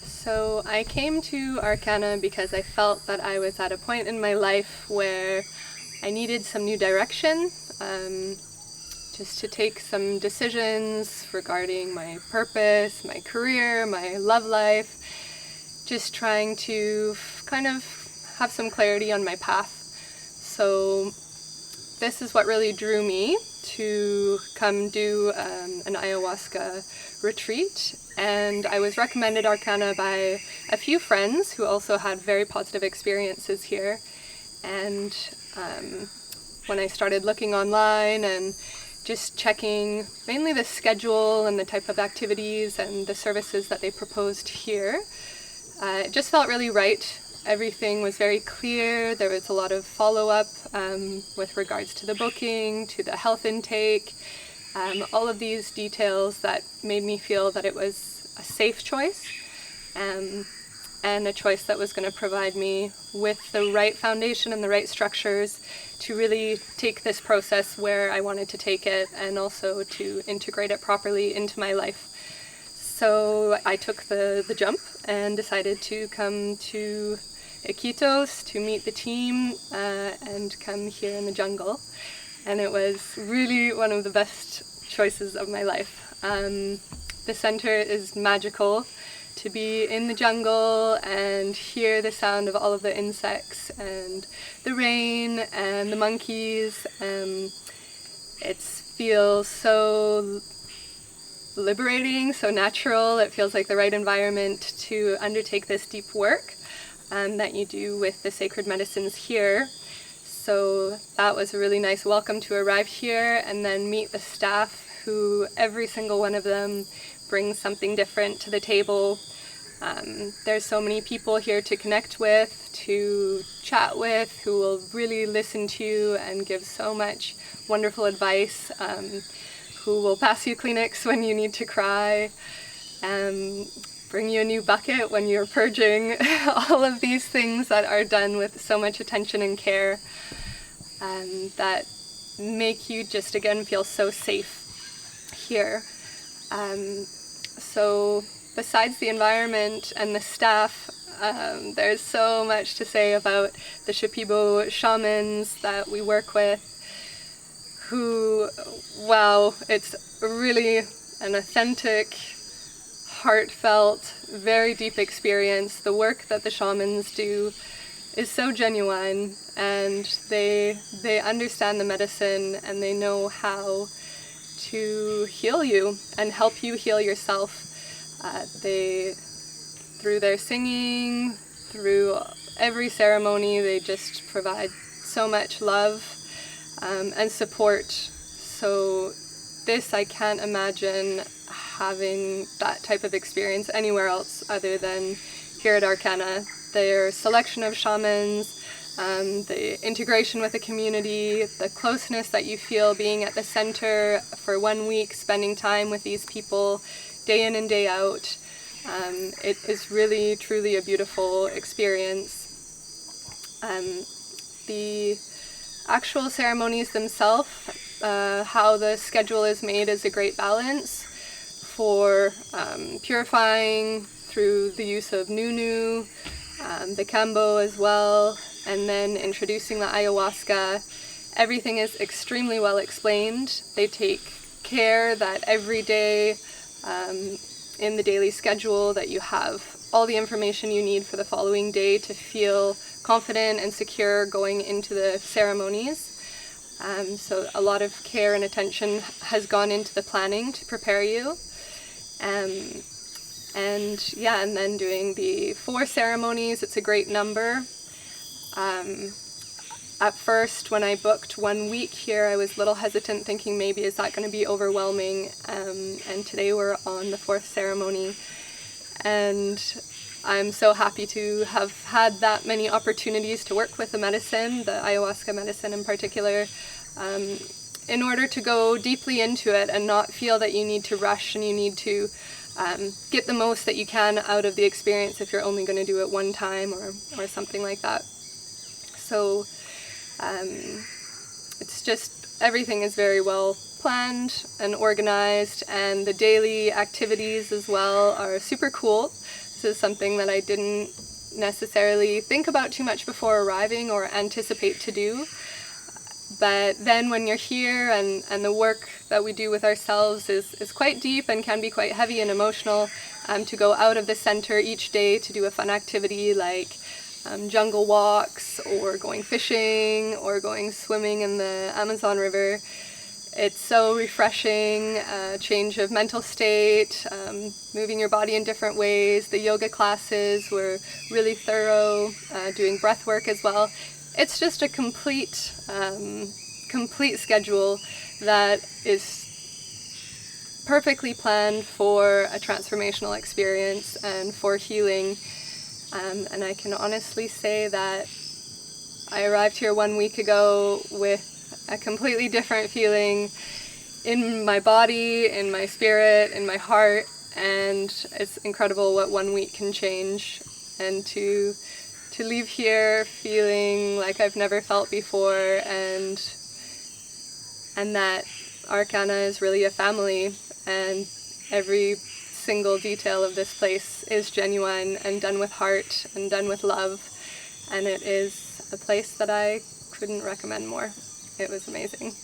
So I came to Arkana because I felt that I was at a point in my life where I needed some new direction, just to take some decisions regarding my purpose, my career, my love life, just trying to kind of have some clarity on my path. So this is what really drew me to come do an ayahuasca retreat, and I was recommended Arkana by a few friends who also had very positive experiences here. And when I started looking online and just checking mainly the schedule and the type of activities and the services that they proposed here, it just felt really right. Everything was very clear. There was a lot of follow-up with regards to the booking, to the health intake, all of these details that made me feel that it was a safe choice, and a choice that was going to provide me with the right foundation and the right structures to really take this process where I wanted to take it, and also to integrate it properly into my life. So I took the jump and decided to come to Iquitos to meet the team and come here in the jungle. And it was really one of the best choices of my life. The center is magical. To be in the jungle and hear the sound of all of the insects and the rain and the monkeys, it feels so liberating, so natural. It feels like the right environment to undertake this deep work that you do with the sacred medicines here. So that was a really nice welcome to arrive here and then meet the staff, who every single one of them brings something different to the table. There's so many people here to connect with, to chat with, who will really listen to you and give so much wonderful advice, who will pass you Kleenex when you need to cry, bring you a new bucket when you're purging, all of these things that are done with so much attention and care, that make you just again feel so safe here. So besides the environment and the staff, there's so much to say about the Shipibo Shamans that we work with, who, wow, it's really an authentic, heartfelt, very deep experience. The work that the shamans do is so genuine, and they understand the medicine, and they know how to heal you and help you heal yourself. Through their singing, through every ceremony, they just provide so much love and support. So this, I can't imagine having that type of experience anywhere else other than here at Arkana. Their selection of shamans, the integration with the community, the closeness that you feel being at the center for 1 week, spending time with these people day in and day out. It is really, truly a beautiful experience. The actual ceremonies themselves, how the schedule is made, is a great balance for purifying through the use of nunu, the kambo as well, and then introducing the ayahuasca. Everything is extremely well explained. They take care that every day in the daily schedule that you have all the information you need for the following day to feel confident and secure going into the ceremonies. So a lot of care and attention has gone into the planning to prepare you. And then doing the 4 ceremonies, it's a great number. At first, when I booked 1 week here, I was a little hesitant, thinking maybe is that going to be overwhelming? And today we're on the 4th ceremony, and I'm so happy to have had that many opportunities to work with the medicine, the ayahuasca medicine in particular, in order to go deeply into it and not feel that you need to rush and you need to get the most that you can out of the experience if you're only going to do it one time or something like that. So it's just everything is very well planned and organized, and the daily activities as well are super cool. This is something that I didn't necessarily think about too much before arriving or anticipate to do. But then when you're here and the work that we do with ourselves is quite deep and can be quite heavy and emotional, to go out of the center each day to do a fun activity like jungle walks or going fishing or going swimming in the Amazon River, it's so refreshing, change of mental state, moving your body in different ways. The yoga classes were really thorough, doing breath work as well. It's just a complete schedule that is perfectly planned for a transformational experience and for healing. And I can honestly say that I arrived here 1 week ago with a completely different feeling in my body, in my spirit, in my heart, and it's incredible what 1 week can change. And to leave here feeling like I've never felt before, and that Arkana is really a family, and every single detail of this place is genuine and done with heart and done with love, and it is a place that I couldn't recommend more. It was amazing.